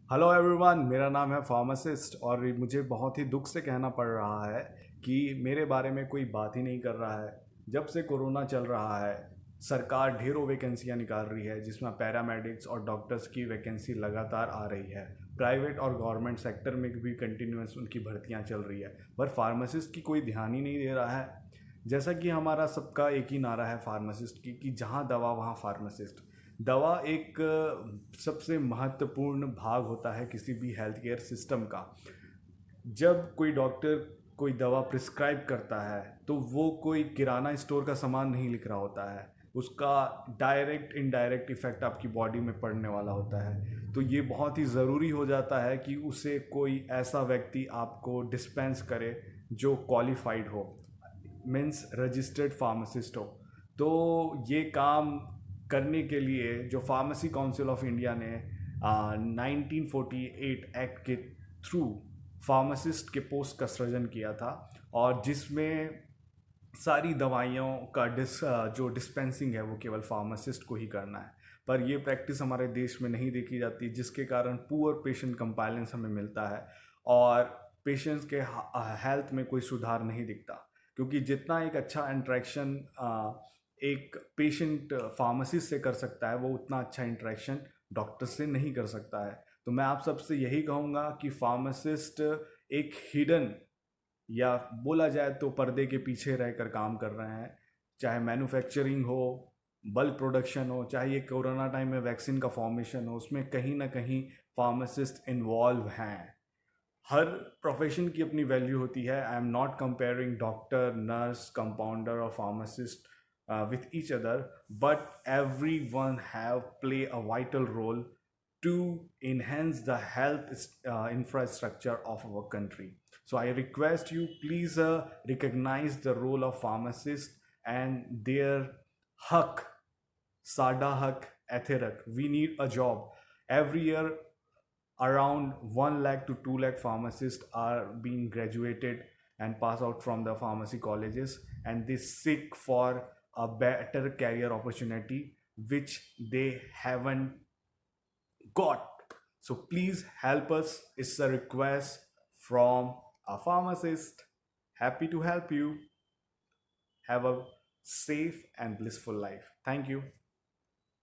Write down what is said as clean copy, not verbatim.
Hello everyone, मेरा नाम है फार्मासिस्ट और मुझे बहुत ही दुख से कहना पड़ रहा है कि मेरे बारे में कोई बात ही नहीं कर रहा है। जब से कोरोना चल रहा है, सरकार ढेरों वैकेंसियां निकाल रही है जिसमें पैरामेडिक्स और डॉक्टर्स की वैकेंसी लगातार आ रही है। प्राइवेट और गवर्नमेंट सेक्टर में भी कंटिन्यूस उनकी भर्तियां चल रही है, पर फार्मासिस्ट की कोई ध्यान ही नहीं दे रहा है। जैसा कि हमारा सबका एक ही नारा है फार्मासिस्ट की कि जहाँ दवा वहाँ फार्मासिस्ट। दवा एक सबसे महत्वपूर्ण भाग होता है किसी भी हेल्थ केयर सिस्टम का। जब कोई डॉक्टर कोई दवा प्रिस्क्राइब करता है तो वो कोई किराना स्टोर का सामान नहीं लिख रहा होता है। उसका डायरेक्ट इनडायरेक्ट इफेक्ट आपकी बॉडी में पड़ने वाला होता है, तो ये बहुत ही ज़रूरी हो जाता है कि उसे कोई ऐसा व्यक्ति आपको डिस्पेंस करे जो क्वालिफाइड हो, मीन्स रजिस्टर्ड फार्मासिस्ट हो। तो ये काम करने के लिए जो फार्मेसी काउंसिल ऑफ इंडिया ने 1948 एक्ट के थ्रू फार्मासिस्ट के पोस्ट का सृजन किया था, और जिसमें सारी दवाइयों का जो डिस्पेंसिंग है वो केवल फार्मासिस्ट को ही करना है। पर ये प्रैक्टिस हमारे देश में नहीं देखी जाती, जिसके कारण पुअर पेशेंट कंप्लायंस हमें मिलता है और पेशेंट्स के हेल्थ में कोई सुधार नहीं दिखता। क्योंकि जितना एक अच्छा इंटरेक्शन एक पेशेंट फार्मासिस्ट से कर सकता है, वो उतना अच्छा इंटरेक्शन डॉक्टर से नहीं कर सकता है। तो मैं आप सबसे यही कहूँगा कि फार्मासिस्ट एक हिडन, या बोला जाए तो पर्दे के पीछे रहकर काम कर रहे हैं। चाहे मैन्युफैक्चरिंग हो, बल्क प्रोडक्शन हो, चाहे ये कोरोना टाइम में वैक्सीन का फॉर्मेशन हो, उसमें कहीं ना कहीं फार्मासिस्ट इन्वॉल्व हैं। हर प्रोफेशन की अपनी वैल्यू होती है। I am not comparing doctor, nurse, compounder और pharmacist with each other, but everyone have play a vital role to enhance the health infrastructure of our country. So I request you, please recognize the role of pharmacists and their hak, sada hak, ethirak. We need a job. Every year around 1 lakh to 2 lakh pharmacists are being graduated and pass out from the pharmacy colleges, and they seek for a better career opportunity which they haven't got. So please help us. It's a request from a pharmacist. Happy to help you. Have a safe and blissful life. Thank you.